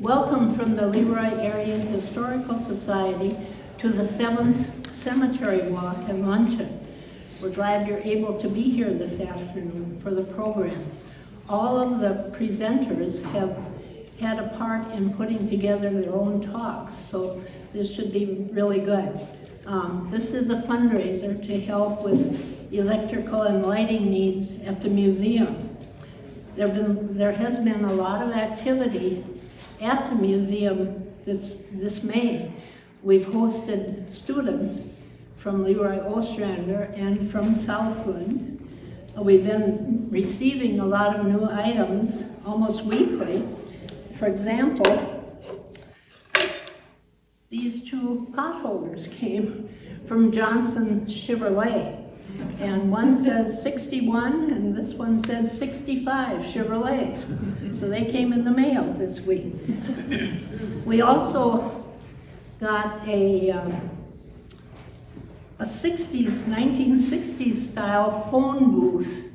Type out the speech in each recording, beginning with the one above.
Welcome from the Leroy Area Historical Society to the 7th Cemetery Walk and Luncheon. We're glad you're able to be here this afternoon for the program. All of the presenters have had a part in putting together their own talks, so this should be really good. This is a fundraiser to help with electrical and lighting needs at the museum. There has been a lot of activity at the museum this May. We've hosted students from Leroy Ostrander and from Southland. We've been receiving a lot of new items almost weekly. For example, these two potholders came from Johnson Chevrolet. And one says 61 and this one says 65 Chevrolets. So they came in the mail this week. We also got a 1960s style phone booth,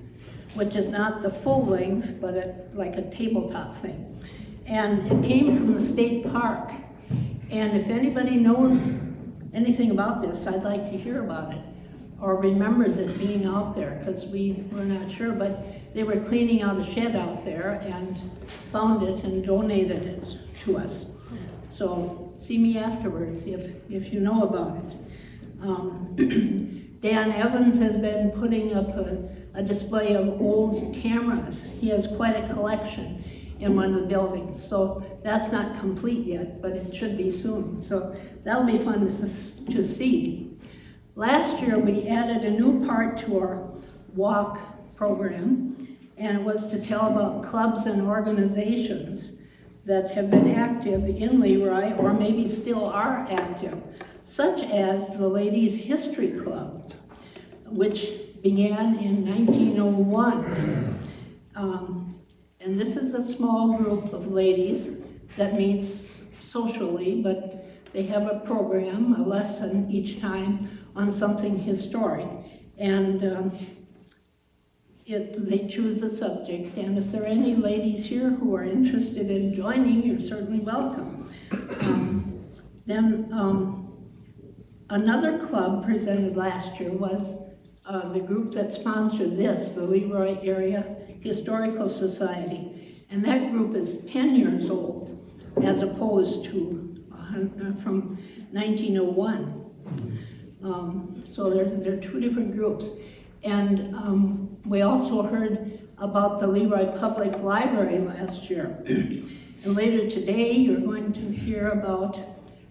which is not the full length, but like a tabletop thing. And it came from the state park. And if anybody knows anything about this, I'd like to hear about it, or remembers it being out there, because we were not sure, but they were cleaning out a shed out there and found it and donated it to us. So see me afterwards if you know about it. Dan Evans has been putting up a display of old cameras. He has quite a collection in one of the buildings, so that's not complete yet, but it should be soon. So that'll be fun to see. Last year, we added a new part to our walk program, and it was to tell about clubs and organizations that have been active in Leroy, or maybe still are active, such as the Ladies History Club, which began in 1901. And this is a small group of ladies that meets socially, but they have a program, a lesson each time on something historic, and they choose a subject, and if there are any ladies here who are interested in joining, you're certainly welcome. Then another club presented last year was the group that sponsored this, the Leroy Area Historical Society, and that group is 10 years old as opposed to from 1901. So there are two different groups. And we also heard about the Leroy Public Library last year. And later today, you're going to hear about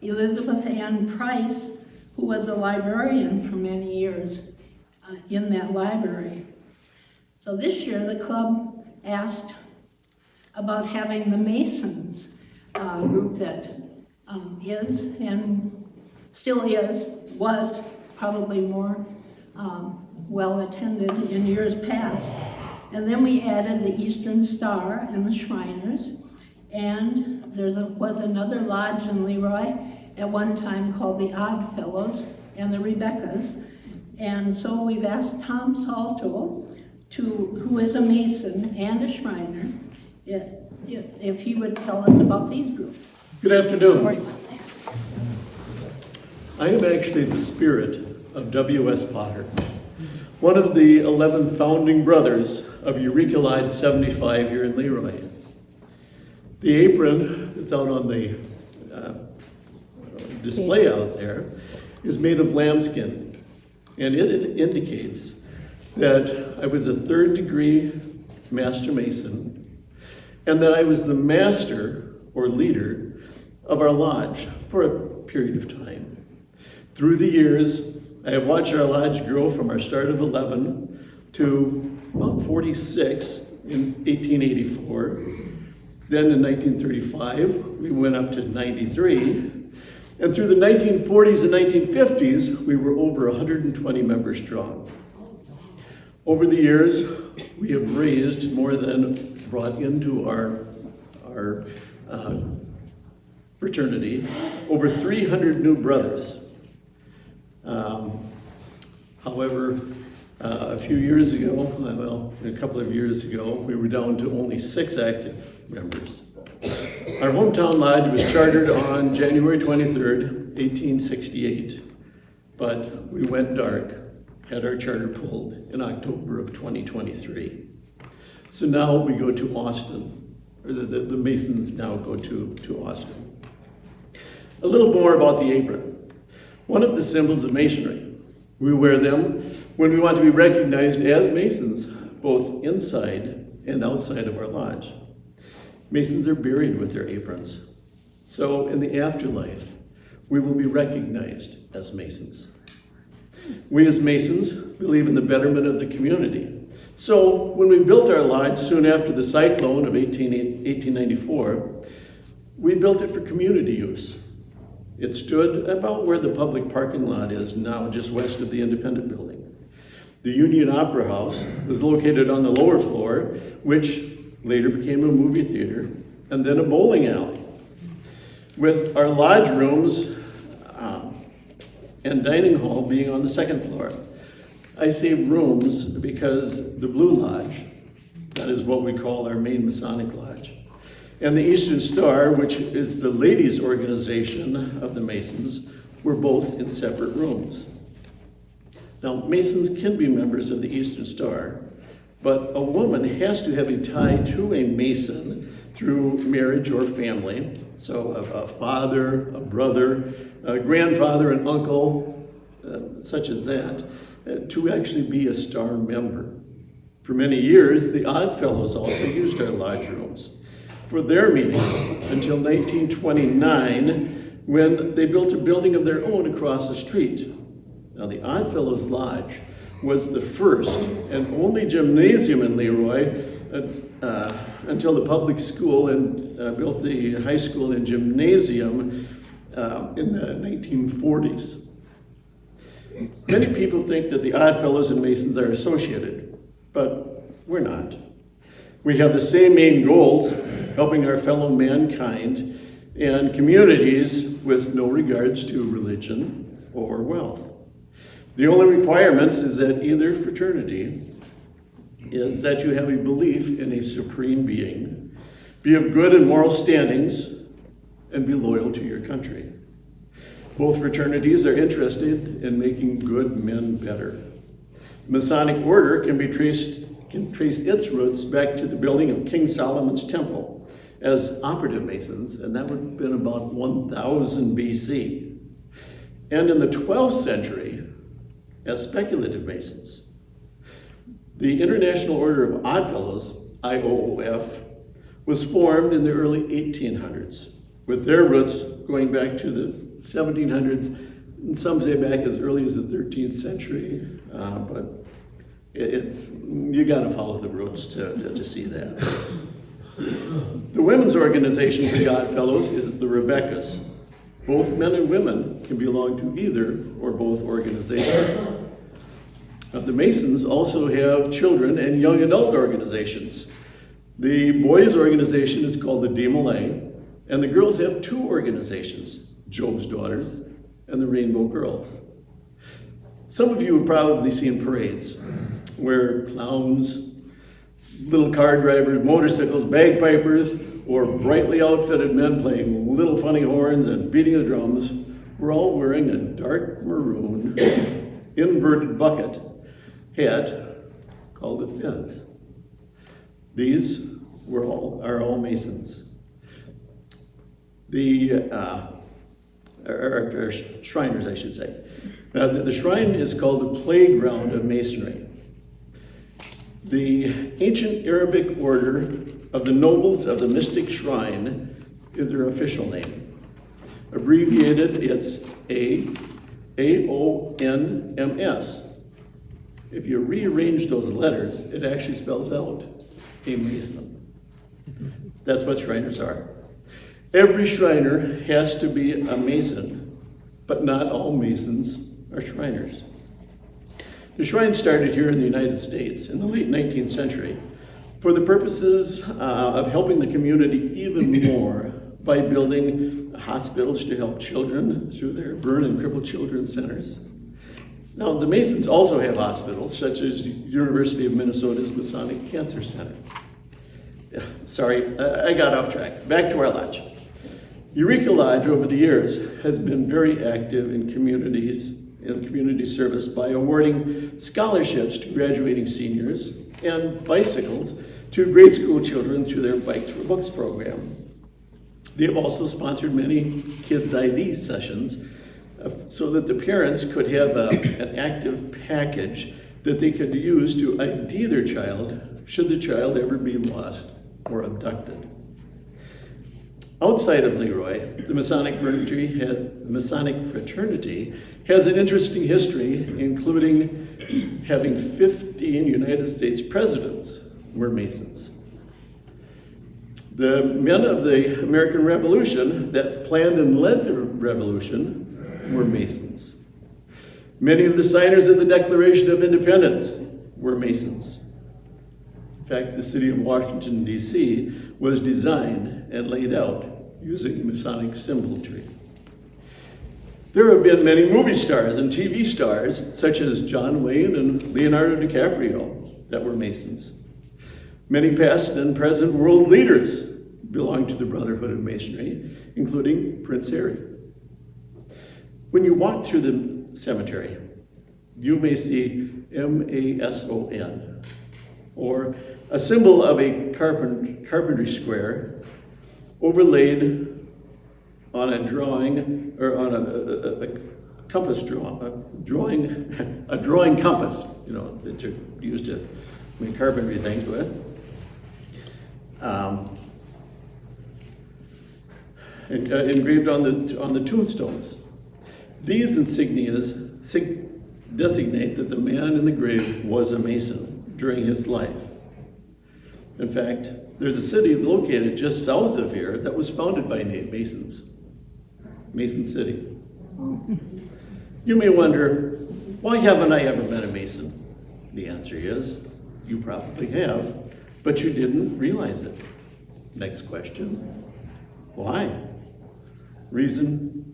Elizabeth Ann Price, who was a librarian for many years in that library. So this year, the club asked about having the Masons group that is and still was probably more well attended in years past. And then we added the Eastern Star and the Shriners, and there was another lodge in Leroy at one time called the Odd Fellows and the Rebeccas. And so we've asked Tom Salto, who is a Mason and a Shriner, if he would tell us about these groups. Good afternoon. I am actually the spirit of W.S. Potter, one of the 11 founding brothers of Eureka Line 75 here in Leroy. The apron that's out on the display out there is made of lambskin, and it indicates that I was a 3rd degree Master Mason, and that I was the master or leader of our lodge for a period of time. Through the years, I have watched our lodge grow from our start of 11 to about 46 in 1884. Then in 1935, we went up to 93. And through the 1940s and 1950s, we were over 120 members strong. Over the years, we have raised more than brought into our fraternity over 300 new brothers. However, a few years ago, well, a couple of years ago, we were down to only 6 active members. Our hometown lodge was chartered on January 23rd, 1868, but we went dark, had our charter pulled in October of 2023. So now we go to Austin, or the Masons now go to Austin. A little more about the apron. One of the symbols of Masonry. We wear them when we want to be recognized as Masons, both inside and outside of our lodge. Masons are buried with their aprons. So in the afterlife, we will be recognized as Masons. We as Masons believe in the betterment of the community. So when we built our lodge soon after the cyclone of 1894, we built it for community use. It stood about where the public parking lot is now, just west of the Independent Building. The Union Opera House was located on the lower floor, which later became a movie theater, and then a bowling alley. With our lodge rooms and dining hall being on the second floor. I say rooms because the Blue Lodge, that is what we call our main Masonic lodge, and the Eastern Star, which is the ladies' organization of the Masons, were both in separate rooms. Now, Masons can be members of the Eastern Star, but a woman has to have a tie to a Mason through marriage or family. So a father, a brother, a grandfather, an uncle, such as that, to actually be a Star member. For many years, the Odd Fellows also used our lodge rooms for their meetings until 1929, when they built a building of their own across the street. Now, the Odd Fellows Lodge was the first and only gymnasium in Leroy until the public school and built the high school and gymnasium in the 1940s. Many people think that the Odd Fellows and Masons are associated, but we're not. We have the same main goals, helping our fellow mankind and communities with no regards to religion or wealth. The only requirements is that either fraternity is that you have a belief in a supreme being, be of good and moral standings, and be loyal to your country. Both fraternities are interested in making good men better. The Masonic order can trace its roots back to the building of King Solomon's Temple as operative Masons, and that would have been about 1000 BC. And in the 12th century, as speculative Masons. The International Order of Odd Fellows, IOOF, was formed in the early 1800s, with their roots going back to the 1700s, and some say back as early as the 13th century, but you gotta follow the roots to see that. The women's organization for the Odd Fellows is the Rebeccas. Both men and women can belong to either or both organizations. The Masons also have children and young adult organizations. The boys' organization is called the DeMolay, and the girls have two organizations, Job's Daughters and the Rainbow Girls. Some of you have probably seen parades where clowns, little car drivers, motorcycles, bagpipers, or brightly outfitted men playing little funny horns and beating the drums were all wearing a dark maroon inverted bucket hat called a fez. These are all Masons. Or Shriners, I should say. The shrine is called the playground of Masonry. The ancient Arabic order of the Nobles of the Mystic Shrine is their official name. Abbreviated, it's AONMS. If you rearrange those letters, it actually spells out a Mason. That's what Shriners are. Every Shriner has to be a Mason, but not all Masons are Shriners. The shrine started here in the United States in the late 19th century for the purposes of helping the community even more by building hospitals to help children through their burn and crippled children's centers. Now, the Masons also have hospitals, such as University of Minnesota's Masonic Cancer Center. Sorry, I got off track. Back to our lodge. Eureka Lodge over the years has been very active in communities and community service by awarding scholarships to graduating seniors and bicycles to grade school children through their Bikes for Books program. They have also sponsored many Kids ID sessions so that the parents could have an active package that they could use to ID their child should the child ever be lost or abducted. Outside of Leroy, the Masonic fraternity has an interesting history, including having 15 United States presidents were Masons. The men of the American Revolution that planned and led the revolution were Masons. Many of the signers of the Declaration of Independence were Masons. In fact, the city of Washington, D.C. was designed and laid out using Masonic symbolatry. There have been many movie stars and TV stars, such as John Wayne and Leonardo DiCaprio, that were Masons. Many past and present world leaders belong to the Brotherhood of Masonry, including Prince Harry. When you walk through the cemetery, you may see MASON, or a symbol of a carpentry square overlaid on a drawing, or on a compass a drawing compass, that you used to make carpentry things with. Engraved on the tombstones. These insignias designate that the man in the grave was a Mason during his life. In fact, there's a city located just south of here that was founded by Masons, Mason City. You may wonder, why haven't I ever met a Mason? The answer is, you probably have, but you didn't realize it. Next question, why? Reason,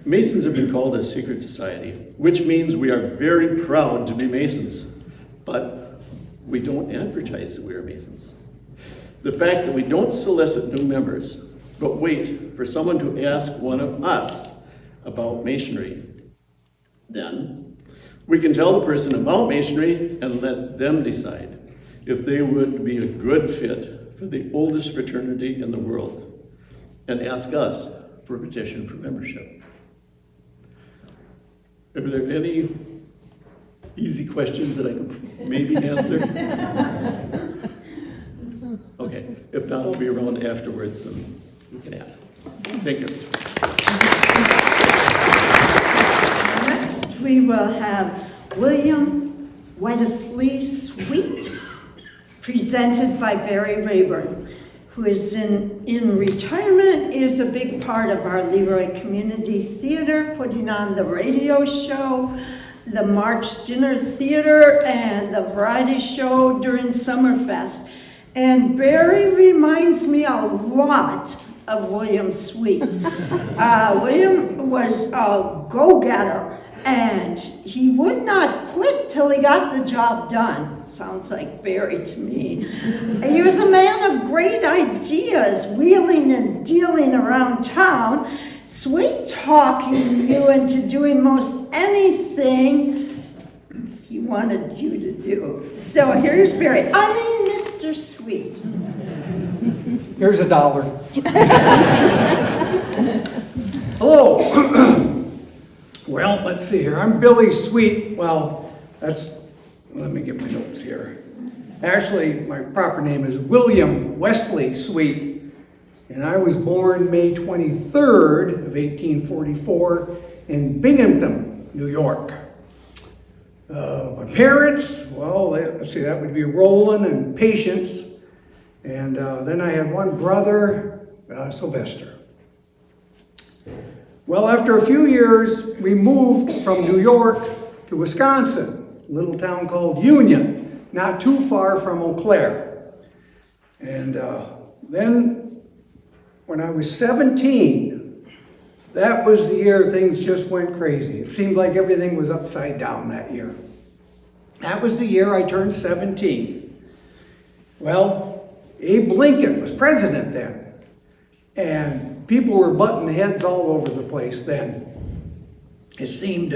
Masons have been called a secret society, which means we are very proud to be Masons, but we don't advertise that we are Masons. The fact that we don't solicit new members, but wait for someone to ask one of us about Masonry, then we can tell the person about Masonry and let them decide if they would be a good fit for the oldest fraternity in the world and ask us for a petition for membership. Are there any easy questions that I can maybe answer? Okay, if not, I'll be around afterwards and you can ask. Thank you. Next, we will have William Wesley Sweet, presented by Barry Rayburn, who is in retirement, is a big part of our Leroy Community Theater, putting on the radio show, the March Dinner Theater, and the variety show during Summerfest. And Barry reminds me a lot of William Sweet. William was a go-getter, and he would not quit till he got the job done. Sounds like Barry to me. He was a man of great ideas, wheeling and dealing around town, sweet talking you into doing most anything he wanted you to do. So here's Barry. Mr. Sweet. Here's $1. Hello. Well, let's see here. I'm Billy Sweet. Well, let me get my notes here. Actually, my proper name is William Wesley Sweet, and I was born May 23rd of 1844 in Binghamton, New York. My parents, well, let's see, that would be Roland and Patience, and then I had one brother, Sylvester. Well, after a few years, we moved from New York to Wisconsin, a little town called Union, not too far from Eau Claire. And then, when I was 17, that was the year things just went crazy. It seemed like everything was upside down that year. That was the year I turned 17. Well, Abe Lincoln was president then. And people were butting heads all over the place then. It seemed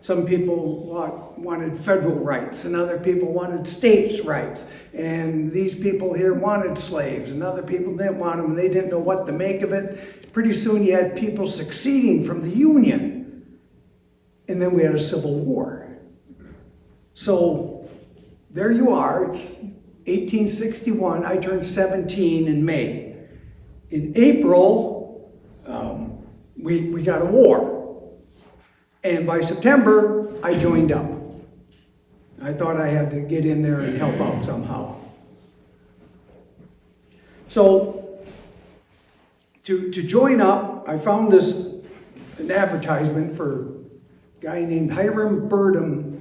some people wanted federal rights, and other people wanted states' rights. And these people here wanted slaves, and other people didn't want them, and they didn't know what to make of it. Pretty soon you had people seceding from the Union. And then we had a civil war. So there you are, it's 1861, I turned 17 in May. In April, we got a war. And by September, I joined up. I thought I had to get in there and help out somehow. So, to join up, I found an advertisement for a guy named Hiram Burden's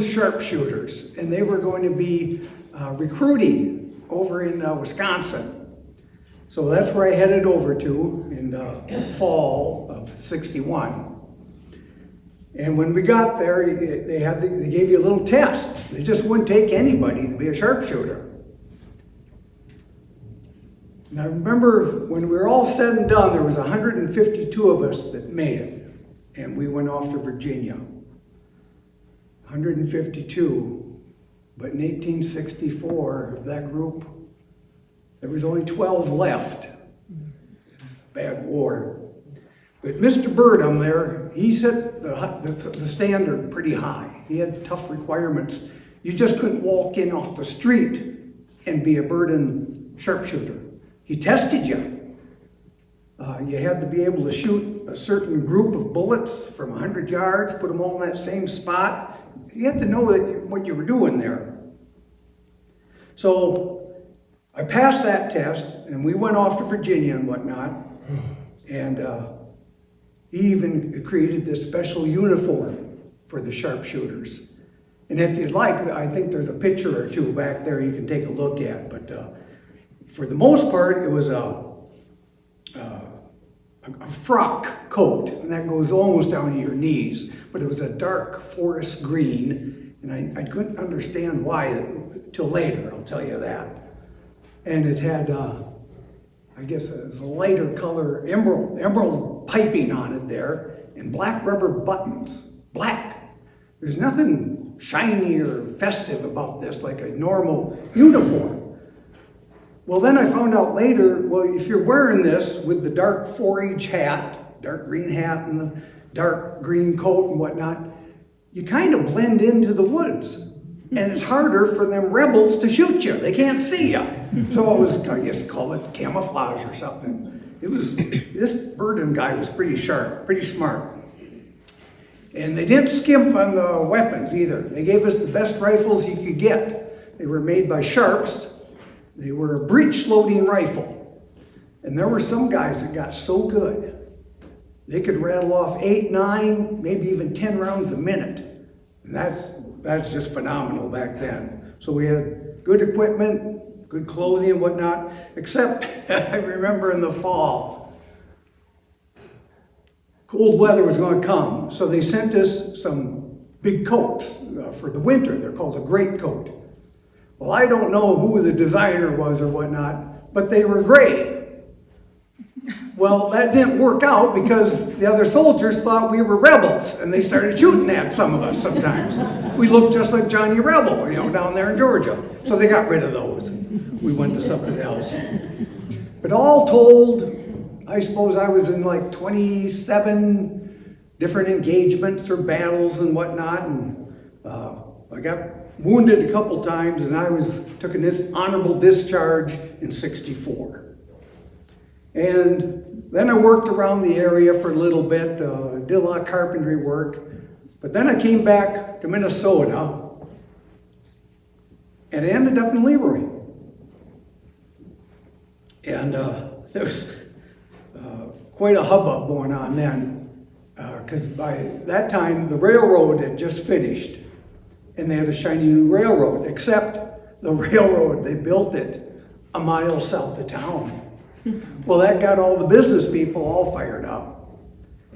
Sharpshooters, and they were going to be recruiting over in Wisconsin. So that's where I headed over to in the fall of '61. And when we got there, they gave you a little test. They just wouldn't take anybody to be a sharpshooter. And I remember when we were all said and done, there was 152 of us that made it. And we went off to Virginia. 152. But in 1864, of that group, there was only 12 left. Bad war. But Mr. Birdham there, he set the standard pretty high. He had tough requirements. You just couldn't walk in off the street and be a Burden sharpshooter. He tested you. You had to be able to shoot a certain group of bullets from 100 yards, put them all in that same spot. You had to know what you were doing there. So I passed that test, and we went off to Virginia and whatnot. And he even created this special uniform for the sharpshooters. And if you'd like, I think there's a picture or two back there you can take a look at. But for the most part, it was a frock coat, and that goes almost down to your knees. But it was a dark forest green, and I couldn't understand why till later, I'll tell you that. And it had, I guess it was a lighter color, emerald piping on it there, and black rubber buttons. Black. There's nothing shiny or festive about this, like a normal uniform. Well, then I found out later, well, if you're wearing this with the dark 4-H hat, dark green hat and the dark green coat and whatnot, you kind of blend into the woods. And it's harder for them rebels to shoot you. They can't see you. So it was, I guess, call it camouflage or something. This Burden guy was pretty sharp, pretty smart. And they didn't skimp on the weapons either. They gave us the best rifles you could get. They were made by Sharps. They were a breech-loading rifle. And there were some guys that got so good, they could rattle off 8, 9, maybe even 10 rounds a minute. And that's just phenomenal back then. So we had good equipment, good clothing and whatnot, except I remember in the fall, cold weather was going to come. So they sent us some big coats for the winter. They're called a greatcoat. Well, I don't know who the designer was or whatnot, but they were gray. Well, that didn't work out because the other soldiers thought we were rebels, and they started shooting at some of us sometimes. We looked just like Johnny Rebel, down there in Georgia. So they got rid of those. We went to something else. But all told, I suppose I was in like 27 different engagements or battles and whatnot, and I got wounded a couple times, and I took an honorable discharge in '64. And then I worked around the area for a little bit, did a lot of carpentry work. But then I came back to Minnesota, and I ended up in Leroy. And there was quite a hubbub going on then, because by that time the railroad had just finished, and they had a shiny new railroad, except the railroad, they built it a mile south of town. Well, that got all the business people all fired up.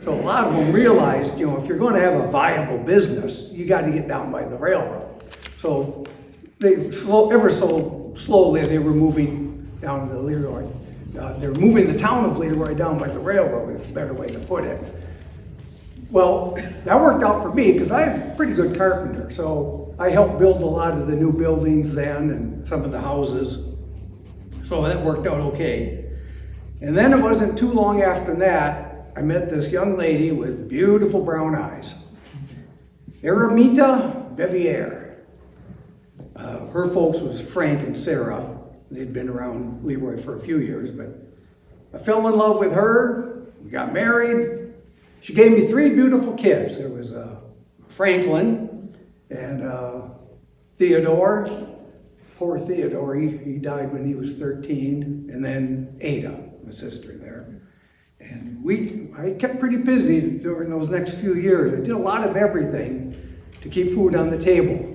So a lot of them realized, if you're going to have a viable business, you got to get down by the railroad. So they ever so slowly they were moving down to the Leroy. They were moving the town of Leroy down by the railroad, is a better way to put it. Well, that worked out for me because I'm a pretty good carpenter. So I helped build a lot of the new buildings then and some of the houses. So that worked out okay. And then it wasn't too long after that, I met this young lady with beautiful brown eyes. Aramita Bevier. Her folks was Frank and Sarah. They'd been around Leroy for a few years, but I fell in love with her. We got married. She gave me 3 beautiful kids. There was Franklin and Theodore. Poor Theodore, he died when he was 13. And then Ada, my sister there. And I kept pretty busy during those next few years. I did a lot of everything to keep food on the table.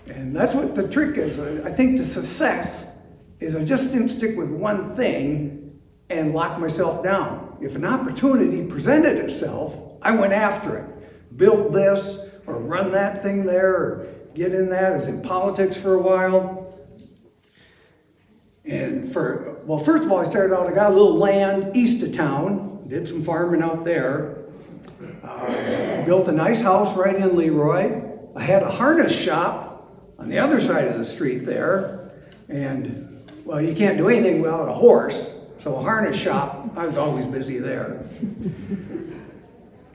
And that's what the trick is. I think the success is I just didn't stick with one thing and lock myself down. If an opportunity presented itself, I went after it. Built this, or run that thing there, or get in that. I was in politics for a while. And first of all, I started out, I got a little land east of town, did some farming out there. Built a nice house right in Leroy. I had a harness shop on the other side of the street there. And, well, you can't do anything without a horse. So a harness shop, I was always busy there.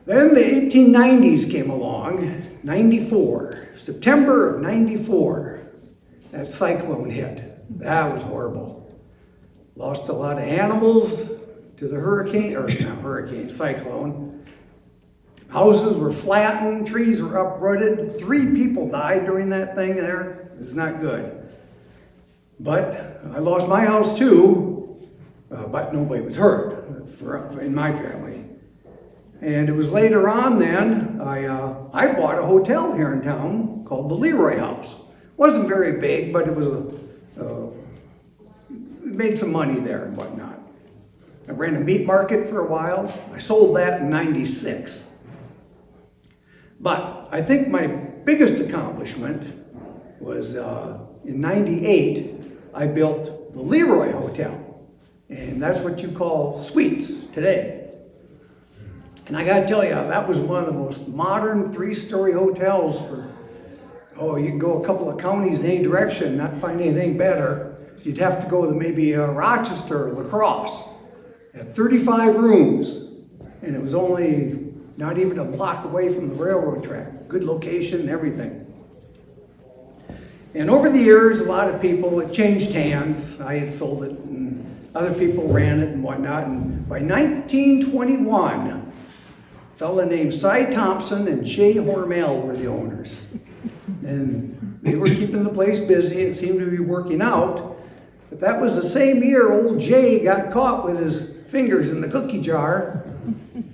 Then the 1890s came along, 94, September of 94. That cyclone hit. That was horrible. Lost a lot of animals to the cyclone. Houses were flattened, trees were uprooted. 3 people died during that thing there. It was not good. But I lost my house too, but nobody was hurt in my family. And it was later on then, I bought a hotel here in town called the Leroy House. Wasn't very big, but it was made some money there and whatnot. I ran a meat market for a while. I sold that in 96. But I think my biggest accomplishment was in 98, I built the Leroy Hotel. And that's what you call suites today. And I gotta tell you, that was one of the most modern 3-story hotels you can go a couple of counties in any direction, not find anything better. You'd have to go to maybe Rochester or La Crosse. It had 35 rooms, and it was only not even a block away from the railroad track. Good location and everything. And over the years, a lot of people, it changed hands. I had sold it, and other people ran it and whatnot. And by 1921, a fellow named Cy Thompson and Jay Hormel were the owners. And they were keeping the place busy. It seemed to be working out. But that was the same year old Jay got caught with his fingers in the cookie jar.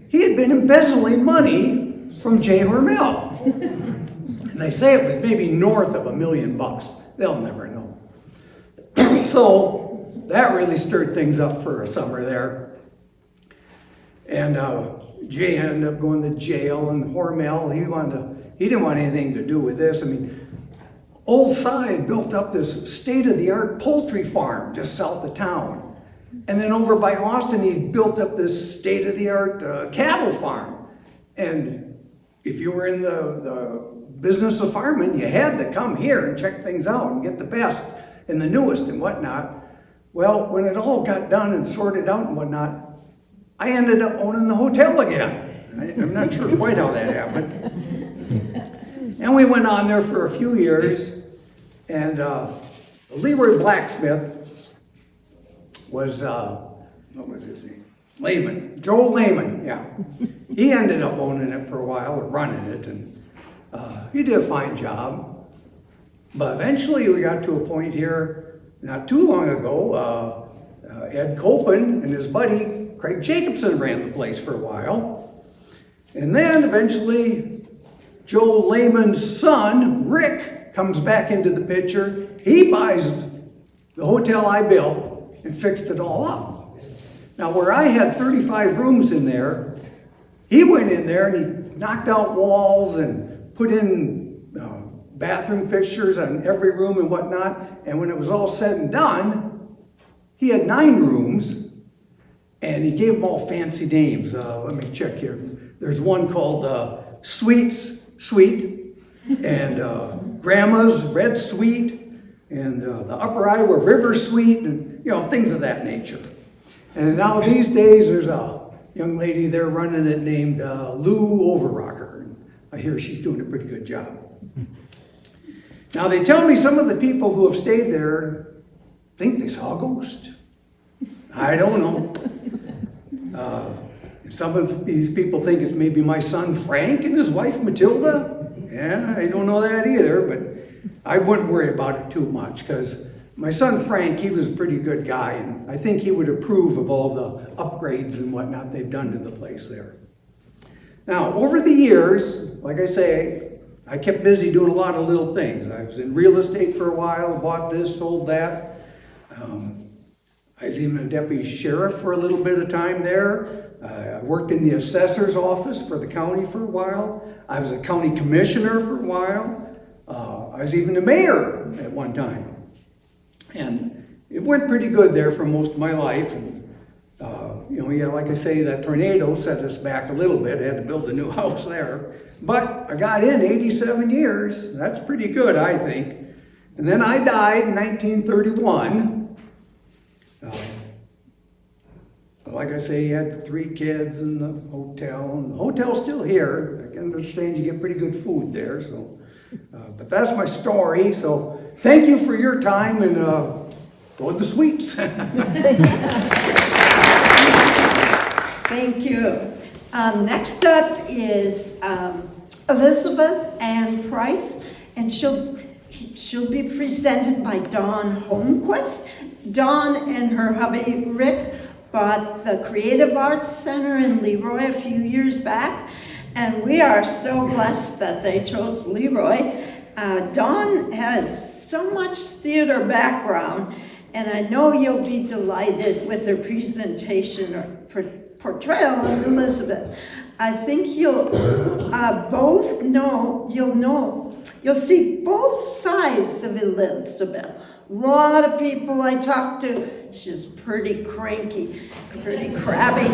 He had been embezzling money from Jay Hormel. And they say it was maybe north of $1 million. They'll never know. So that really stirred things up for a summer there. And Jay ended up going to jail, and Hormel, he didn't want anything to do with this. I mean, old Cy had built up this state-of-the-art poultry farm just south of town. And then over by Austin, he built up this state-of-the-art cattle farm. And if you were in the business of farming, you had to come here and check things out and get the best and the newest and whatnot. Well, when it all got done and sorted out and whatnot, I ended up owning the hotel again. I'm not sure quite how that happened. And we went on there for a few years, and the Leroy blacksmith was, what was his name? Lehman, Joe Lehman, yeah. He ended up owning it for a while, or running it, and he did a fine job. But eventually we got to a point here, not too long ago, Ed Copen and his buddy Craig Jacobson ran the place for a while. And then eventually Joe Lehman's son, Rick, comes back into the picture. He buys the hotel I built and fixed it all up. Now, where I had 35 rooms in there, he went in there and he knocked out walls and put in bathroom fixtures on every room and whatnot. And when it was all said and done, he had 9 rooms, and he gave them all fancy names. Let me check here. There's one called Sweet's Suite, and Grandma's Red Suite, and the Upper Iowa River Suite, and things of that nature. And now these days, there's a young lady there running it named Lou Overrocker. I hear she's doing a pretty good job. Now they tell me some of the people who have stayed there think they saw a ghost. I don't know. Some of these people think it's maybe my son Frank and his wife Matilda. Yeah, I don't know that either, but I wouldn't worry about it too much, because my son Frank, he was a pretty good guy, and I think he would approve of all the upgrades and whatnot they've done to the place there. Now, over the years, like I say, I kept busy doing a lot of little things. I was in real estate for a while, bought this, sold that. I was even a deputy sheriff for a little bit of time there. I worked in the assessor's office for the county for a while. I was a county commissioner for a while. I was even the mayor at one time. And it went pretty good there for most of my life. And, like I say, that tornado set us back a little bit. I had to build a new house there. But I got in 87 years. That's pretty good, I think. And then I died in 1931. Like I say, he had 3 kids in the hotel, and the hotel's still here. I can understand you get pretty good food there, so. But that's my story, so thank you for your time, and go with the sweets. Thank you. Next up is Elizabeth Ann Price, and she'll be presented by Dawn Holmquist. Dawn and her hubby Rick bought the Creative Arts Center in Leroy a few years back, and we are so blessed that they chose Leroy. Dawn has so much theater background, and I know you'll be delighted with her presentation or portrayal of Elizabeth. I think you'll see both sides of Elizabeth. A lot of people I talk to, she's pretty cranky, pretty crabby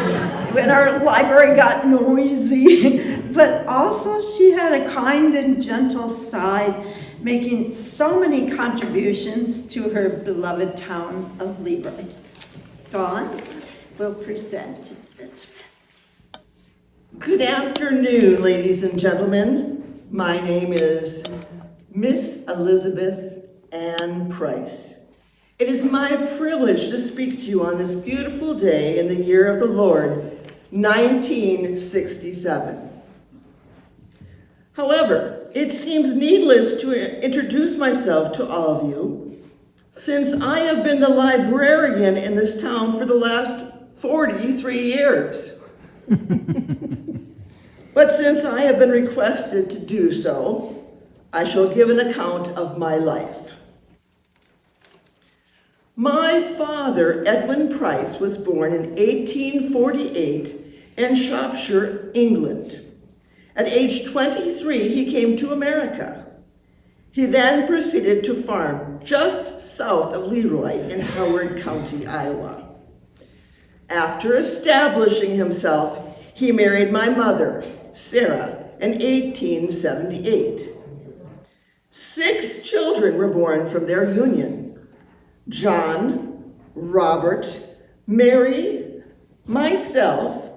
when our library got noisy. But also she had a kind and gentle side, making so many contributions to her beloved town of Leroy. Dawn will present Elizabeth. Good afternoon, ladies and gentlemen. My name is Miss Elizabeth Ann Price. It is my privilege to speak to you on this beautiful day in the year of the Lord, 1967. However, it seems needless to introduce myself to all of you, since I have been the librarian in this town for the last 43 years. But since I have been requested to do so, I shall give an account of my life. My father, Edwin Price, was born in 1848 in Shropshire, England. At age 23, he came to America. He then proceeded to farm just south of Leroy in Howard County, Iowa. After establishing himself, he married my mother, Sarah, in 1878. 6 children were born from their union: John, Robert, Mary, myself,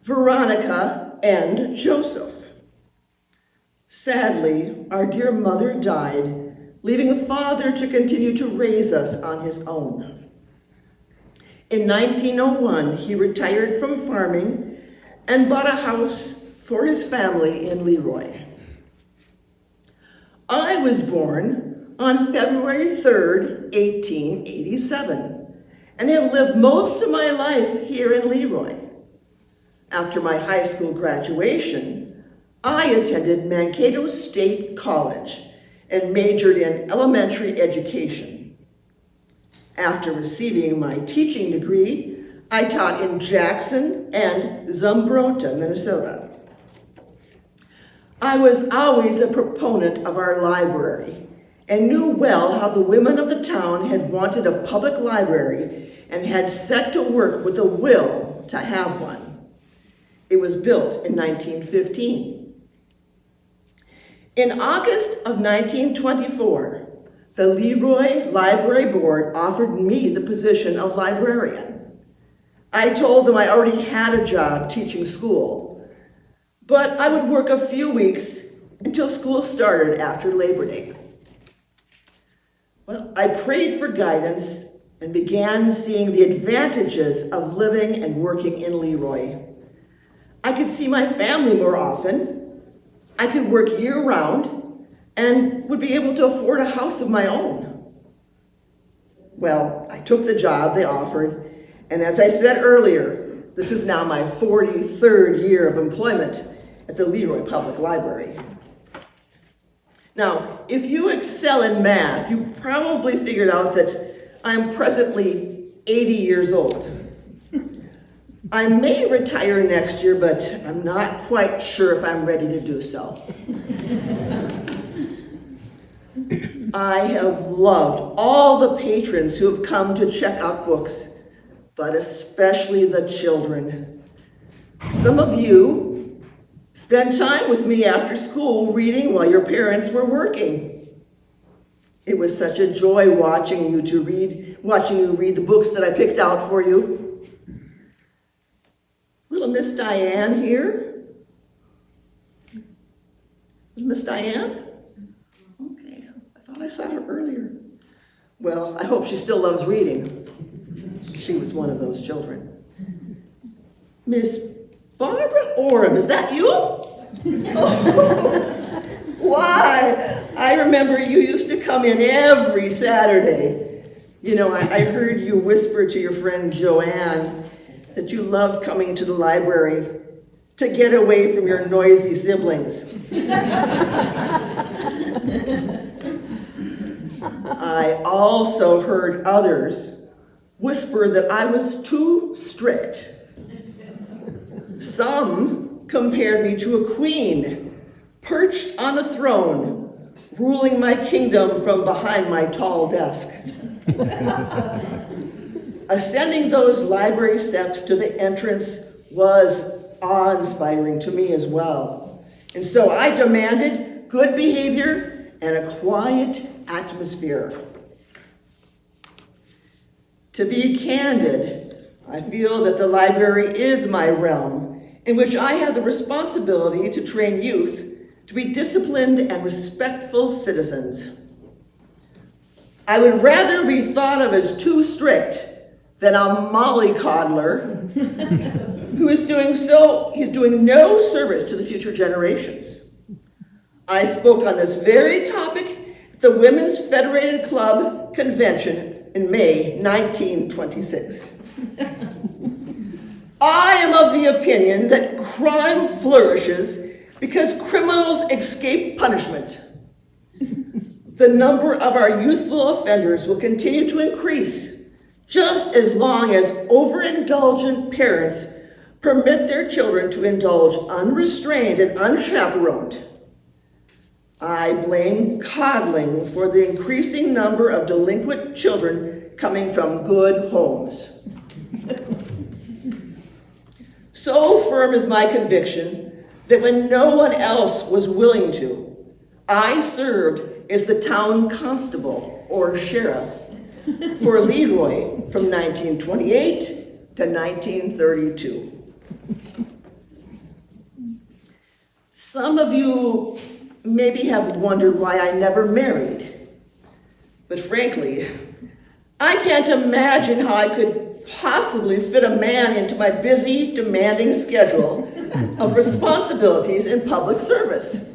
Veronica, and Joseph. Sadly, our dear mother died, leaving a father to continue to raise us on his own. In 1901, he retired from farming and bought a house for his family in Leroy. I was born on February 3rd, 1887, and have lived most of my life here in Leroy. After my high school graduation, I attended Mankato State College and majored in elementary education. After receiving my teaching degree, I taught in Jackson and Zumbrota, Minnesota. I was always a proponent of our library and knew well how the women of the town had wanted a public library and had set to work with a will to have one. It was built in 1915. In August of 1924, the Leroy Library Board offered me the position of librarian. I told them I already had a job teaching school, but I would work a few weeks until school started after Labor Day. Well, I prayed for guidance and began seeing the advantages of living and working in Leroy. I could see my family more often, I could work year-round, and would be able to afford a house of my own. Well, I took the job they offered, and as I said earlier, this is now my 43rd year of employment at the Leroy Public Library. Now, if you excel in math, you probably figured out that I'm presently 80 years old. I may retire next year, but I'm not quite sure if I'm ready to do so. I have loved all the patrons who have come to check out books, but especially the children. Some of you spend time with me after school reading while your parents were working. It was such a joy watching you read the books that I picked out for you. Little Miss Diane here. Is Miss Diane? Okay, I thought I saw her earlier. Well, I hope she still loves reading. She was one of those children. Miss Barbara Orem, is that you? Oh, why? I remember you used to come in every Saturday. You know, I heard you whisper to your friend Joanne that you loved coming to the library to get away from your noisy siblings. I also heard others whisper that I was too strict. Some compared me to a queen, perched on a throne, ruling my kingdom from behind my tall desk. Ascending those library steps to the entrance was awe-inspiring to me as well. And so I demanded good behavior and a quiet atmosphere. To be candid, I feel that the library is my realm, in which I have the responsibility to train youth to be disciplined and respectful citizens. I would rather be thought of as too strict than a mollycoddler who is doing no service to the future generations. I spoke on this very topic at the Women's Federated Club Convention in May 1926. I am of the opinion that crime flourishes because criminals escape punishment. The number of our youthful offenders will continue to increase just as long as overindulgent parents permit their children to indulge unrestrained and unchaperoned. I blame coddling for the increasing number of delinquent children coming from good homes. So firm is my conviction that when no one else was willing to, I served as the town constable or sheriff for Leroy from 1928 to 1932. Some of you maybe have wondered why I never married, but frankly, I can't imagine how I could possibly fit a man into my busy, demanding schedule of responsibilities in public service.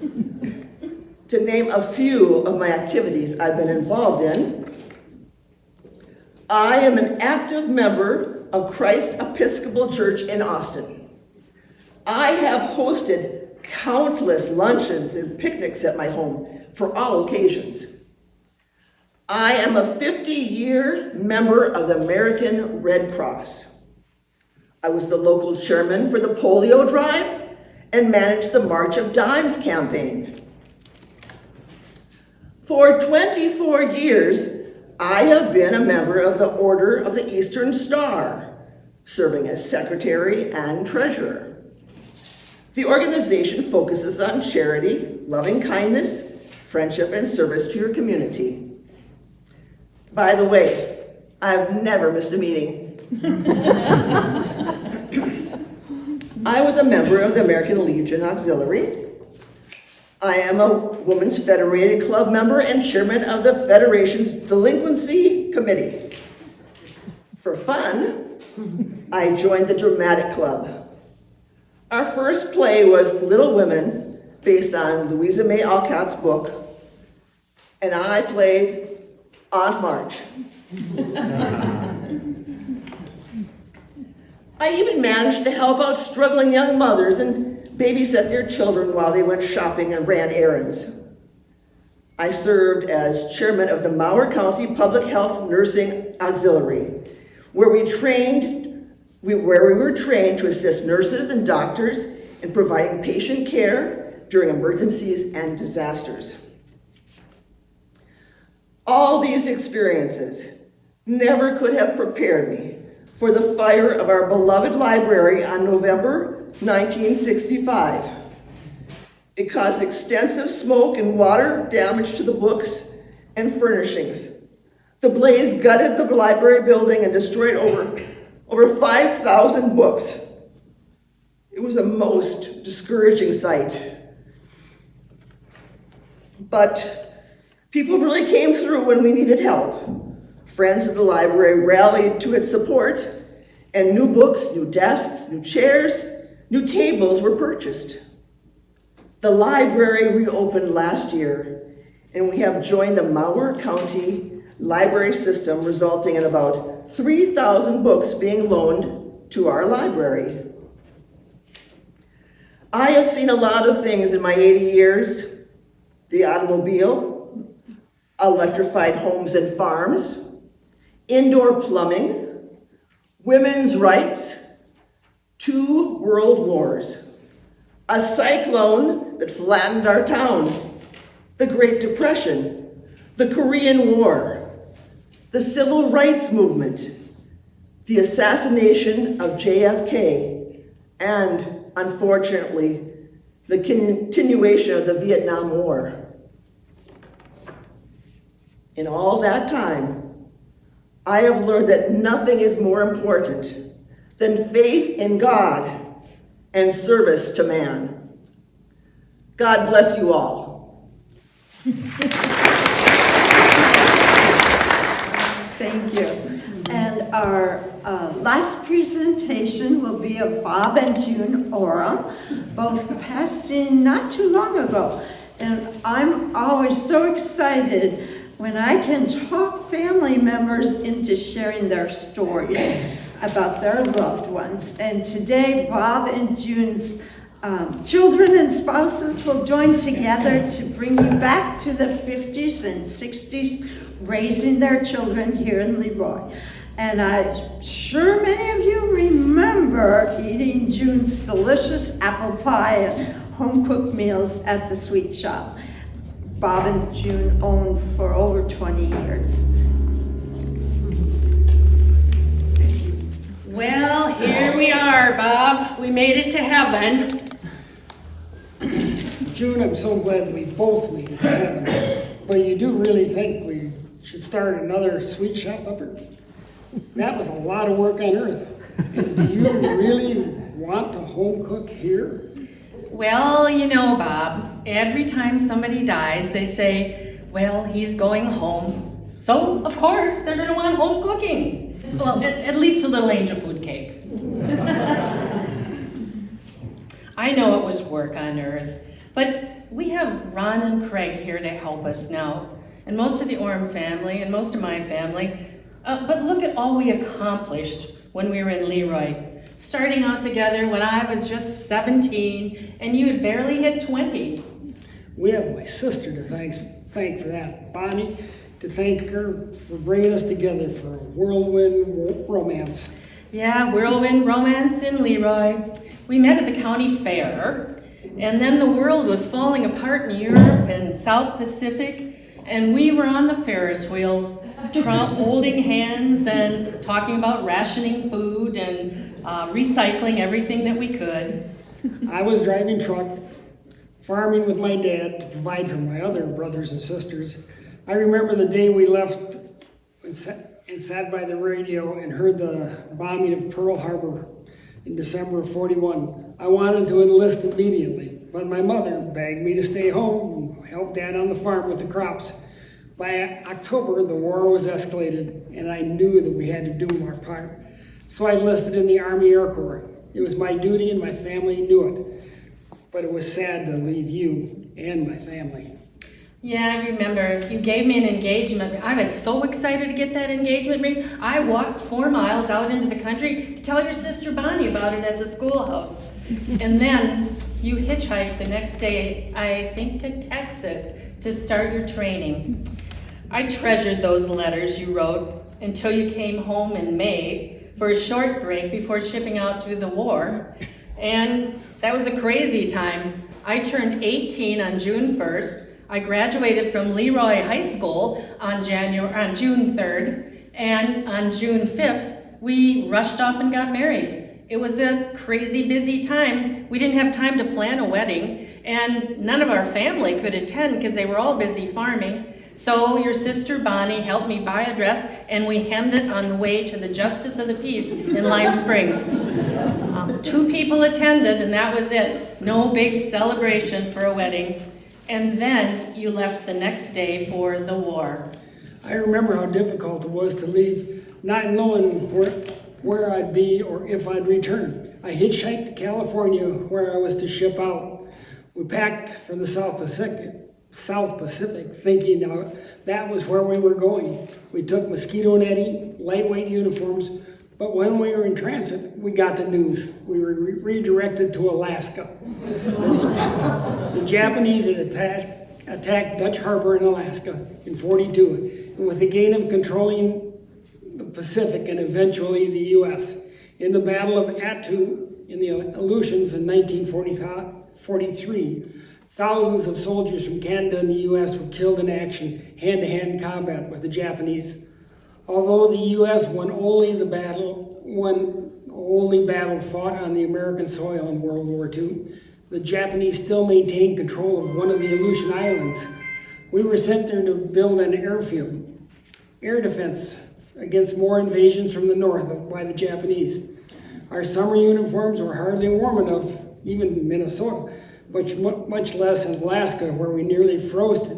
To name a few of my activities I've been involved in, I am an active member of Christ Episcopal Church in Austin. I have hosted countless luncheons and picnics at my home for all occasions. I am a 50-year member of the American Red Cross. I was the local chairman for the polio drive and managed the March of Dimes campaign. For 24 years, I have been a member of the Order of the Eastern Star, serving as secretary and treasurer. The organization focuses on charity, loving kindness, friendship, and service to your community. By the way, I've never missed a meeting. I was a member of the American Legion Auxiliary. I am a Women's Federated Club member and chairman of the Federation's Delinquency Committee. For fun, I joined the Dramatic Club. Our first play was Little Women, based on Louisa May Alcott's book, and I played Aunt March. I even managed to help out struggling young mothers and babysit their children while they went shopping and ran errands. I served as chairman of the Mower County Public Health Nursing Auxiliary, where we were trained to assist nurses and doctors in providing patient care during emergencies and disasters. All these experiences never could have prepared me for the fire of our beloved library on November 1965. It caused extensive smoke and water damage to the books and furnishings. The blaze gutted the library building and destroyed over 5,000 books. It was a most discouraging sight. But people really came through when we needed help. Friends of the library rallied to its support, and new books, new desks, new chairs, new tables were purchased. The library reopened last year, and we have joined the Mower County library system, resulting in about 3,000 books being loaned to our library. I have seen a lot of things in my 80 years: the automobile, electrified homes and farms, indoor plumbing, women's rights, 2 world wars, a cyclone that flattened our town, the Great Depression, the Korean War, the Civil Rights Movement, the assassination of JFK, and, unfortunately, the continuation of the Vietnam War. In all that time, I have learned that nothing is more important than faith in God and service to man. God bless you all. Thank you. And our last presentation will be of Bob and June Ora, both passing not too long ago. And I'm always so excited when I can talk family members into sharing their stories about their loved ones. And today, Bob and June's children and spouses will join together to bring you back to the 50s and 60s, raising their children here in Leroy. And I'm sure many of you remember eating June's delicious apple pie and home-cooked meals at the sweet shop Bob and June owned for over 20 years. Well, here we are, Bob. We made it to heaven. June, I'm so glad that we both made it to heaven. But you do really think we should start another sweet shop up here? That was a lot of work on earth. And do you really want to home cook here? Well, you know, Bob, every time somebody dies, they say, well, he's going home. So, of course, they're going to want home cooking. Well, at least a little angel food cake. I know it was work on earth, but we have Ron and Craig here to help us now, and most of the Orm family, and most of my family. But look at all we accomplished when we were in Leroy. Starting out together when I was just 17, and you had barely hit 20. We have my sister to thank for that, Bonnie, to thank her for bringing us together for a whirlwind romance. Yeah, whirlwind romance in Leroy. We met at the county fair, And then the world was falling apart in Europe and South Pacific, and we were on the Ferris wheel, holding hands and talking about rationing food and recycling everything that we could. I was driving truck, farming with my dad to provide for my other brothers and sisters. I remember the day we left and sat by the radio and heard the bombing of Pearl Harbor in December of '41. I wanted to enlist immediately, but my mother begged me to stay home and help Dad on the farm with the crops. By October, the war was escalated, and I knew that we had to do our part. So I enlisted in the Army Air Corps. It was my duty, and my family knew it. But it was sad to leave you and my family. Yeah, I remember. You gave me an engagement. I was so excited to get that engagement ring. I walked 4 miles out into the country to tell your sister Bonnie about it at the schoolhouse. And then you hitchhiked the next day, I think to Texas, to start your training. I treasured those letters you wrote until you came home in May for a short break before shipping out to the war. And that was a crazy time. I turned 18 on June 1st. I graduated from Leroy High School on June 3rd, and on June 5th, we rushed off and got married. It was a crazy busy time. We didn't have time to plan a wedding, and none of our family could attend because they were all busy farming. So your sister Bonnie helped me buy a dress, and we hemmed it on the way to the Justice of the Peace in Lime Springs. 2 people attended, and that was it. No big celebration for a wedding. And then you left the next day for the war. I remember how difficult it was to leave, not knowing where I'd be or if I'd return. I hitchhiked to California where I was to ship out. We packed for the South Pacific, thinking that was where we were going. We took mosquito netting, lightweight uniforms, but when we were in transit, we got the news. We were redirected to Alaska. The Japanese had attacked Dutch Harbor in Alaska in '42, and with the gain of controlling the Pacific and eventually the U.S. In the Battle of Attu in the Aleutians in 1943, thousands of soldiers from Canada and the U.S. were killed in action, hand-to-hand combat with the Japanese. Although the U.S. won only battle fought on the American soil in World War II, the Japanese still maintained control of one of the Aleutian Islands. We were sent there to build an airfield, air defense against more invasions from the north by the Japanese. Our summer uniforms were hardly warm enough, even in Minnesota, much less in Alaska, where we nearly froze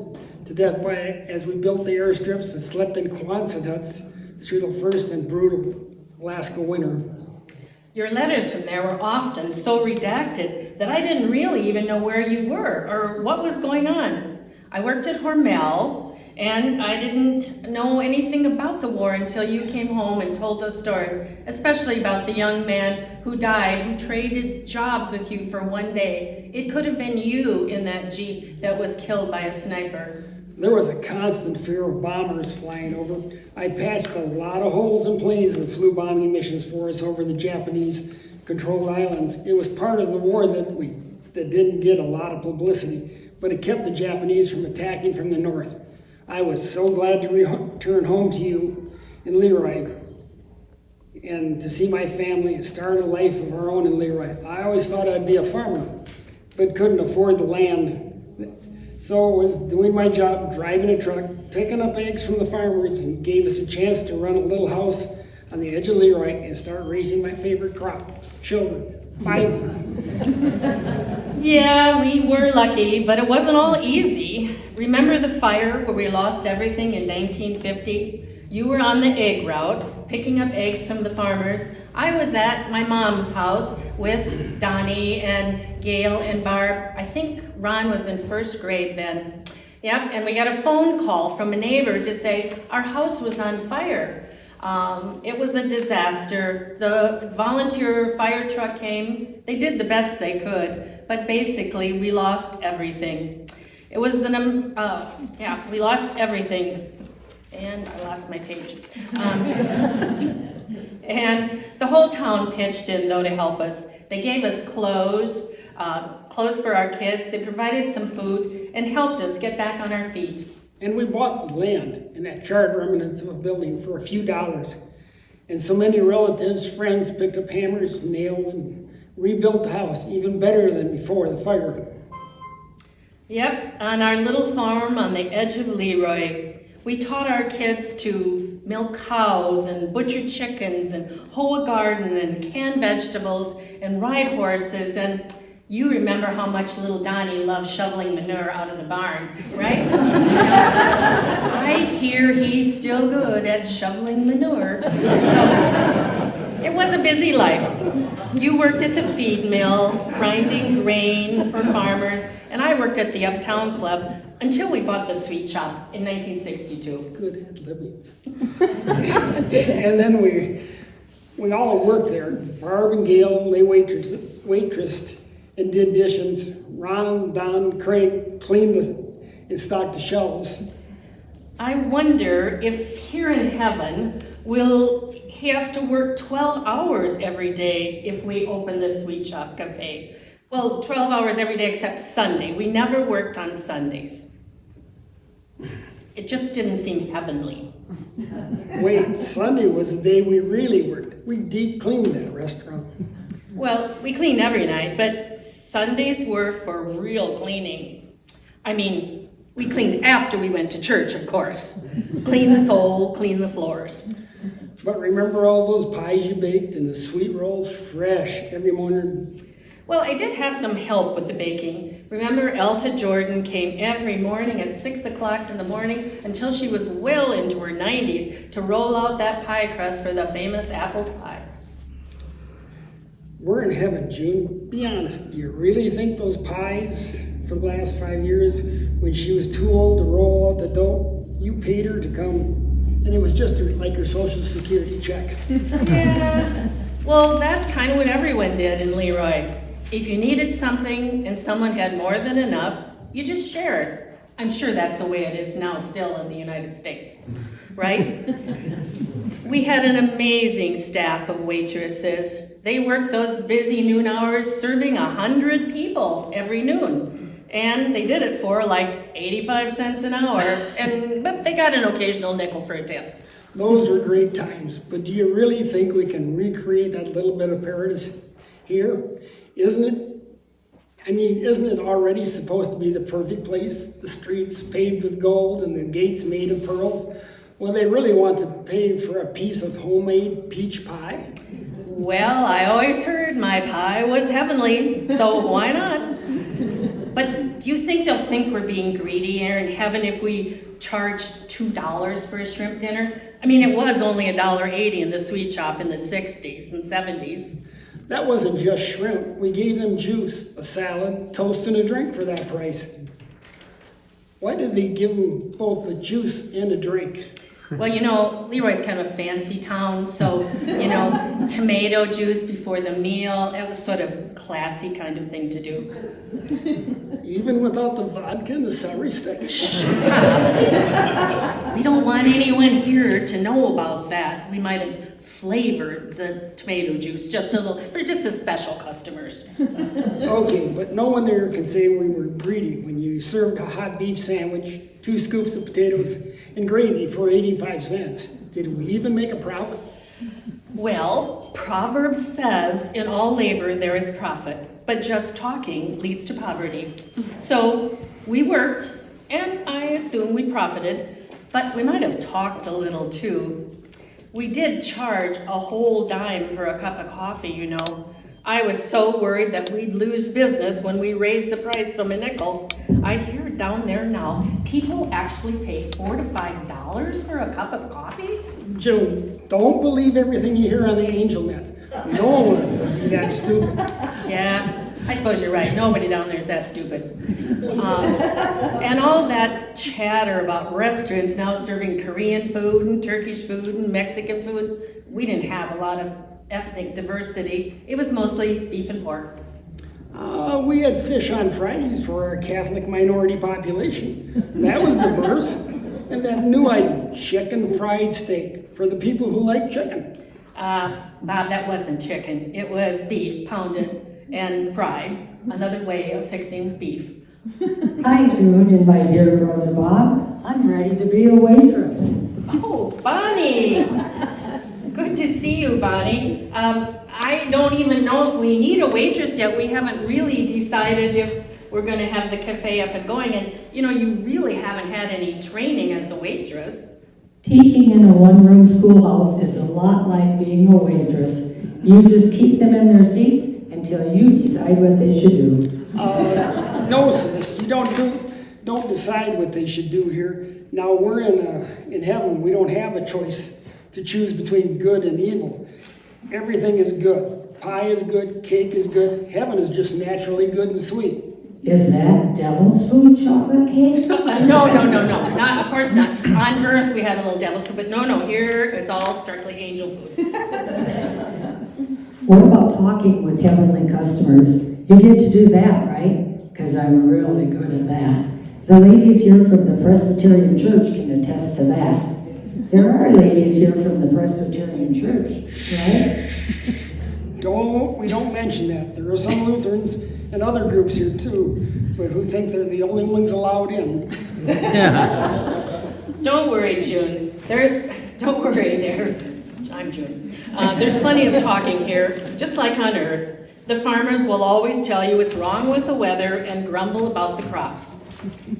to death as we built the airstrips and slept in Quonset huts through the first and brutal Alaska winter. Your letters from there were often so redacted that I didn't really even know where you were or what was going on. I worked at Hormel, and I didn't know anything about the war until you came home and told those stories, especially about the young man who died, who traded jobs with you for one day. It could have been you in that Jeep that was killed by a sniper. There was a constant fear of bombers flying over. I patched a lot of holes in planes that flew bombing missions for us over the Japanese-controlled islands. It was part of the war that didn't get a lot of publicity, but it kept the Japanese from attacking from the north. I was so glad to return home to you in Leroy and to see my family and start a life of our own in Leroy. I always thought I'd be a farmer, but couldn't afford the land. So I was doing my job, driving a truck, picking up eggs from the farmers, and gave us a chance to run a little house on the edge of Leroy and start raising my favorite crop, children. 5. Yeah, we were lucky, but it wasn't all easy. Remember the fire where we lost everything in 1950? You were on the egg route, picking up eggs from the farmers. I was at my mom's house with Donnie and Gail and Barb. I think Ron was in first grade then. Yep, and we got a phone call from a neighbor to say our house was on fire. It was a disaster. The volunteer fire truck came. They did the best they could, but basically we lost everything. It was we lost everything. And I lost my page. And the whole town pitched in, though, to help us. They gave us clothes, clothes for our kids. They provided some food and helped us get back on our feet. And we bought the land and that charred remnants of a building for a few dollars. And so many relatives, friends picked up hammers, nails, and rebuilt the house even better than before the fire. Yep, on our little farm on the edge of Leroy, we taught our kids to milk cows and butcher chickens and hoe a garden and can vegetables and ride horses. And you remember how much little Donnie loved shoveling manure out of the barn, right? I hear he's still good at shoveling manure. So it was a busy life. You worked at the feed mill, grinding grain for farmers, and I worked at the Uptown Club until we bought the sweet shop in 1962. Good at living. And then we all worked there. Barb and Gail, they waitressed and did dishes. Ron, Don, Craig cleaned and stocked the shelves. I wonder if here in heaven we'll have to work 12 hours every day if we open the Sweet Shop Cafe. Well, 12 hours every day except Sunday. We never worked on Sundays. It just didn't seem heavenly. Wait, Sunday was the day we really worked. We deep cleaned that restaurant. Well, we cleaned every night, but Sundays were for real cleaning. I mean, we cleaned after we went to church, of course. Clean the soul, clean the floors. But remember all those pies you baked and the sweet rolls fresh every morning? Well, I did have some help with the baking. Remember, Elta Jordan came every morning at 6 o'clock in the morning until she was well into her 90s to roll out that pie crust for the famous apple pie. We're in heaven, June. Be honest, do you really think those pies for the last 5 years, when she was too old to roll out the dough, you paid her to come, and it was just like her Social Security check? Yeah, well, that's kind of what everyone did in Leroy. If you needed something and someone had more than enough, you just shared. I'm sure that's the way it is now still in the United States, right? We had an amazing staff of waitresses. They worked those busy noon hours serving 100 people every noon. And they did it for like 85 cents an hour, but they got an occasional nickel for a tip. Those were great times, but do you really think we can recreate that little bit of paradise here? Isn't it already supposed to be the perfect place? The streets paved with gold and the gates made of pearls? Well, they really want to pay for a piece of homemade peach pie? Well, I always heard my pie was heavenly, so why not? But do you think they'll think we're being greedy here in heaven if we charge $2 for a shrimp dinner? I mean, it was only $1.80 in the sweet shop in the 60s and 70s. That wasn't just shrimp. We gave them juice, a salad, toast, and a drink for that price. Why did they give them both the juice and a drink? Well, you know, Leroy's kind of a fancy town, so, you know, tomato juice before the meal, that was sort of classy kind of thing to do. Even without the vodka and the celery stick? Shh. We don't want anyone here to know about that. We might have flavored the tomato juice just a little, for just the special customers. Okay, but no one there can say we were greedy when you served a hot beef sandwich, 2 scoops of potatoes, and gravy for 85 cents. Did we even make a profit? Well, Proverbs says, in all labor there is profit, but just talking leads to poverty. So we worked, and I assume we profited, but we might have talked a little too. We did charge a whole dime for a cup of coffee, you know. I was so worried that we'd lose business when we raised the price from a nickel. I hear down there now, people actually pay $4 to $5 for a cup of coffee? Joe, don't believe everything you hear on the Angel Net. No one would be that stupid. Yeah, I suppose you're right. Nobody down there is that stupid. And all that chatter about restaurants now serving Korean food and Turkish food and Mexican food, we didn't have a lot of ethnic diversity. It was mostly beef and pork. We had fish on Fridays for our Catholic minority population. That was diverse. And that new item, chicken fried steak, for the people who like chicken. Bob, that wasn't chicken. It was beef pounded and fried. another way of fixing beef. Hi, June, and my dear brother Bob. I'm ready to be a waitress. Oh, Bonnie! Good to see you, Bonnie. I don't even know if we need a waitress yet. We haven't really decided if we're going to have the cafe up and going. And, you know, you really haven't had any training as a waitress. Teaching in a one-room schoolhouse is a lot like being a waitress. You just keep them in their seats until you decide what they should do. No, sis, you don't decide what they should do here. Now we're in heaven. We don't have a choice to choose between good and evil. Everything is good. Pie is good. Cake is good. Heaven is just naturally good and sweet. Is that devil's food chocolate cake? No, not, of course not. On Earth we had a little devil soup, but no, here it's all strictly angel food. What about talking with heavenly customers? You get to do that, right? Because I'm really good at that. The ladies here from the Presbyterian Church can attest to that. There are ladies here from the Presbyterian Church, right? We don't mention that. There are some Lutherans and other groups here too, but who think they're the only ones allowed in. Don't worry, June. Don't worry there. I'm June. There's plenty of talking here, just like on Earth. The farmers will always tell you what's wrong with the weather and grumble about the crops.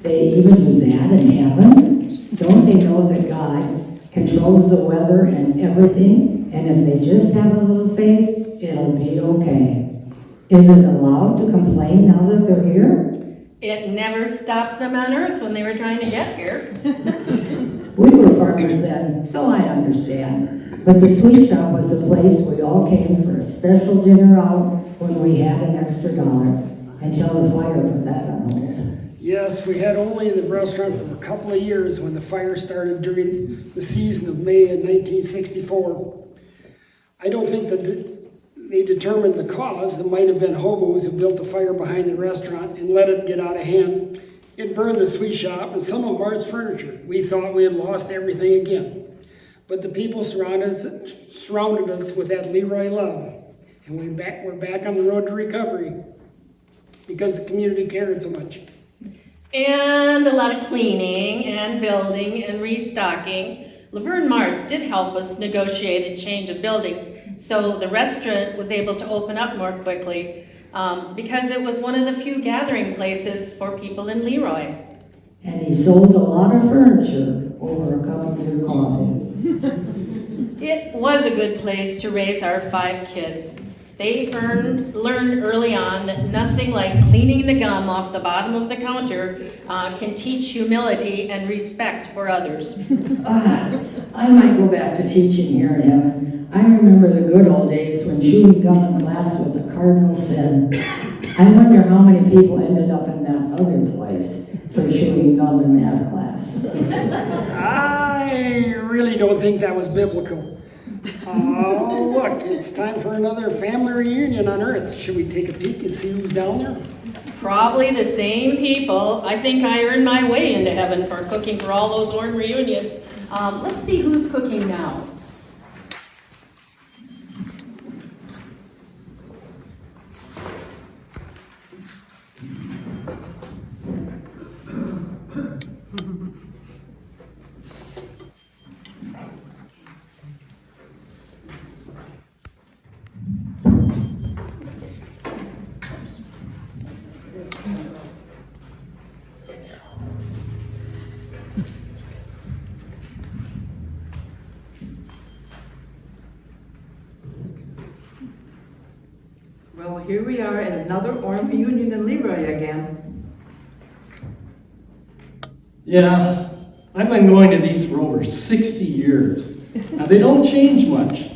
They even do that in heaven? Don't they know that God controls the weather and everything? And if they just have a little faith, it'll be okay. Is it allowed to complain now that they're here? It never stopped them on Earth when they were trying to get here. We were farmers then, so I understand. But the sweet shop was a place we all came for a special dinner out when we had an extra $1 until the fire put that on hold. Yes, we had only the restaurant for a couple of years when the fire started during the season of May in 1964. I don't think that they determined the cause. It might have been hobos who built the fire behind the restaurant and let it get out of hand. It burned the sweet shop and some of Mart's furniture. We thought we had lost everything again. But the people surrounded us with that Leroy love. And we're back on the road to recovery because the community cared so much. And a lot of cleaning and building and restocking. Laverne Martz did help us negotiate a change of buildings, so the restaurant was able to open up more quickly because it was one of the few gathering places for people in Leroy. And he sold a lot of furniture over a cup of your coffee. It was a good place to raise our 5 kids. They learned early on that nothing like cleaning the gum off the bottom of the counter can teach humility and respect for others. I might go back to teaching here in heaven. I remember the good old days when chewing gum in class was a cardinal sin. I wonder how many people ended up in that other place for chewing gum in math class. I really don't think that was biblical. Oh, look, it's time for another family reunion on Earth. Should we take a peek and see who's down there? Probably the same people. I think I earned my way into heaven for cooking for all those Orm reunions. Let's see who's cooking now. Well, here we are at another Orm reunion in Leroy again. Yeah, I've been going to these for over 60 years. Now, they don't change much.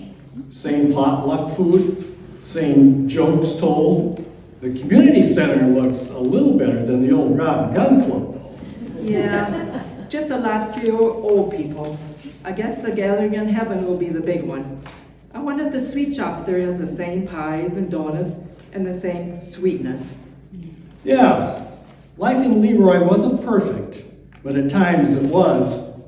Same potluck food, same jokes told. The community center looks a little better than the old Rod and Gun Club, though. Yeah, just a lot fewer old people. I guess the gathering in heaven will be the big one. I wonder if the sweet shop there has the same pies and donuts and the same sweetness. Yeah, life in Leroy wasn't perfect, but at times it was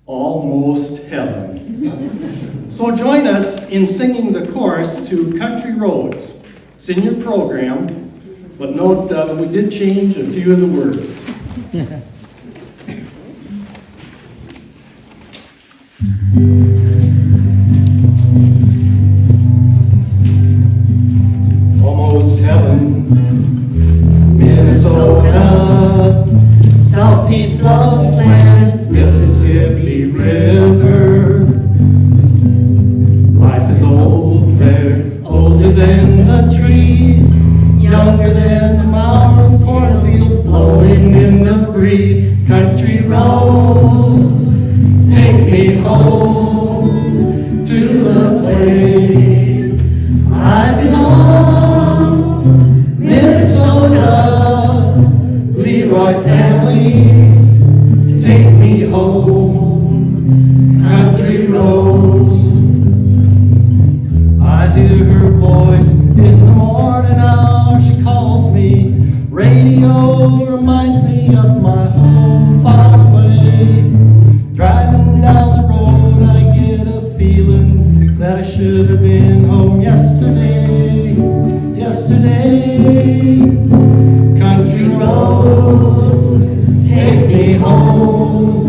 almost heaven. So join us in singing the chorus to Country Roads. It's in your program. But note, we did change a few of the words. Almost heaven, Minnesota, Southeast Blufflands, Mississippi River. Life is old there, older than the trees, younger than the mountain cornfields blowing in the breeze. Country roads, take me home to the place I belong. Minnesota, Leroy families, take me home. Country roads. I hear her voice in the morning hour, she calls me. Radio reminds me of my home far away. Driving down the road, I get a feeling that I should have been home yesterday. Yesterday, country roads, take me home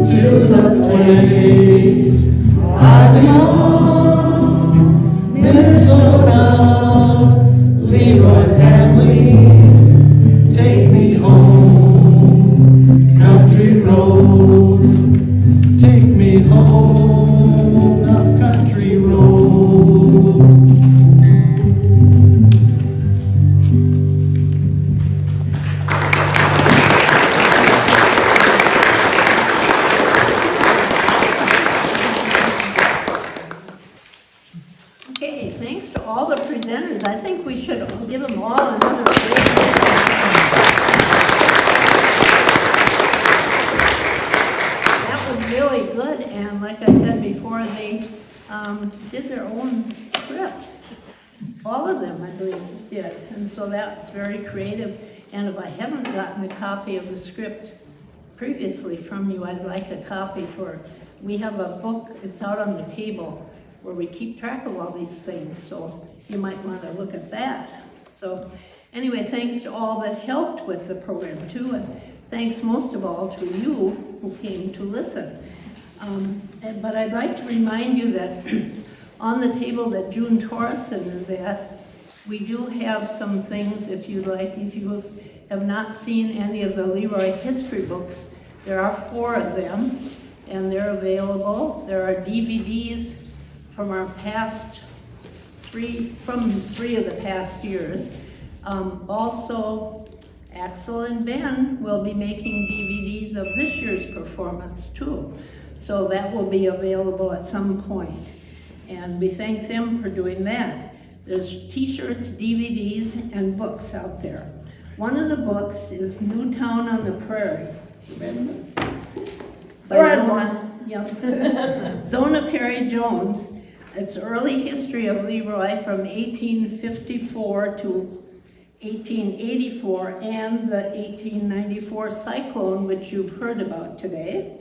to the place I belong. Minnesota, Leroy families, take me home. Country roads, take me home. Country roads. Okay, thanks to all the presenters. I think we should give them all another big That was really good, and like I said before, they did their own script. All of them, I believe, did, and so that's very creative. And if I haven't gotten a copy of the script previously from you, I'd like a copy we have a book, it's out on the table, where we keep track of all these things, so you might want to look at that. So anyway, thanks to all that helped with the program too, and thanks most of all to you who came to listen. But I'd like to remind you that on the table that June Torreson is at, we do have some things, if you have not seen any of the Leroy history books, there are 4 of them, and they're available. There are DVDs from three of the past years. Also, Axel and Ben will be making DVDs of this year's performance too. So that will be available at some point. And we thank them for doing that. There's t-shirts, DVDs, and books out there. One of the books is Newtown on the Prairie. You read it? I read one. Yep. Zona Perry Jones. It's early history of Leroy from 1854 to 1884 and the 1894 cyclone, which you've heard about today.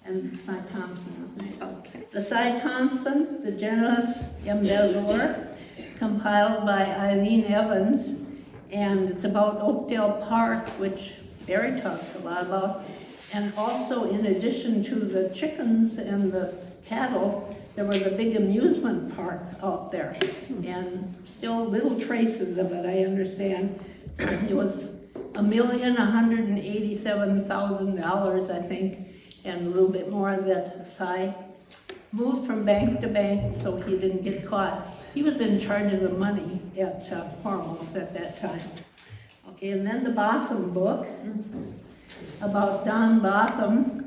And Cy Thompson is next. Okay. The Cy Thompson, the Generous Embezzler, compiled by Eileen Evans, and it's about Oakdale Park, which Barry talked a lot about. And also, in addition to the chickens and the cattle, there was a big amusement park out there, and still little traces of it, I understand. It was $1,187,000, I think, and a little bit more that Cy moved from bank to bank so he didn't get caught. He was in charge of the money at Hormels at that time. Okay, and then the Botham book about Don Botham.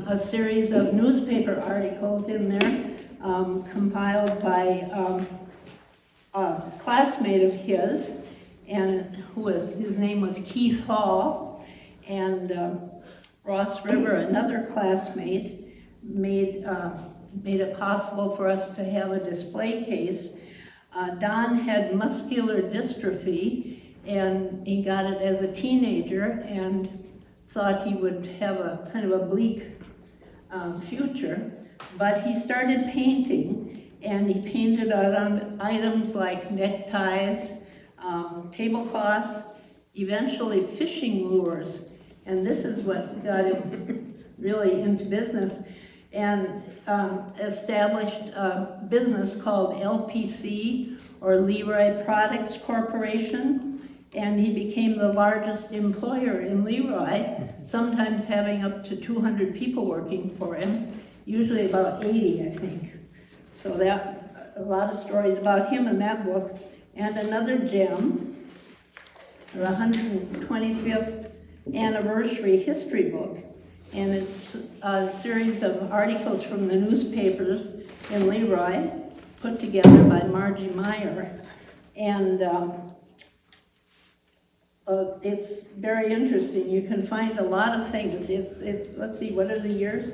A series of newspaper articles in there, compiled by a classmate of his, and his name was Keith Hall, and Ross River, another classmate, made it possible for us to have a display case. Don had muscular dystrophy, and he got it as a teenager, and thought he would have a kind of a bleak future, but he started painting, and he painted on items like neckties, tablecloths, eventually fishing lures. And this is what got him really into business, and established a business called LPC, or Leroy Products Corporation. And he became the largest employer in Leroy, sometimes having up to 200 people working for him, usually about 80, I think. So that, a lot of stories about him in that book. And another gem, the 125th anniversary history book. And it's a series of articles from the newspapers in Leroy, put together by Margie Meyer. And it's very interesting. You can find a lot of things. Let's see, what are the years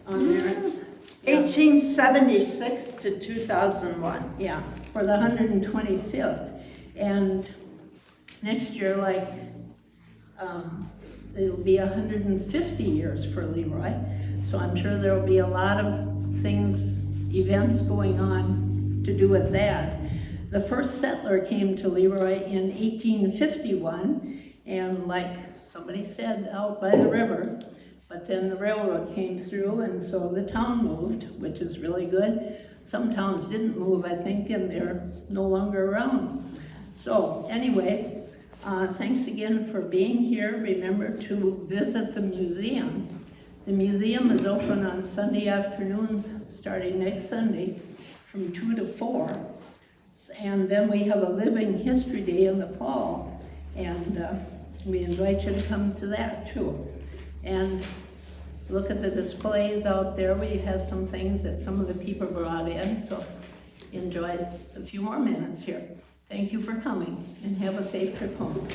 on there? It's 1876 to 2001. yeah, for the 125th. And next year, like, it'll be 150 years for Leroy. So I'm sure there'll be a lot of things, events going on to do with that. The first settler came to Leroy in 1851, and like somebody said, out by the river. But then the railroad came through, and so the town moved, which is really good. Some towns didn't move, I think, and they're no longer around. So anyway, thanks again for being here. Remember to visit the museum. The museum is open on Sunday afternoons, starting next Sunday, from 2 to 4. And then we have a living history day in the fall, and we invite you to come to that too. And look at the displays out there. We have some things that some of the people brought in, so enjoy a few more minutes here. Thank you for coming, and have a safe trip home.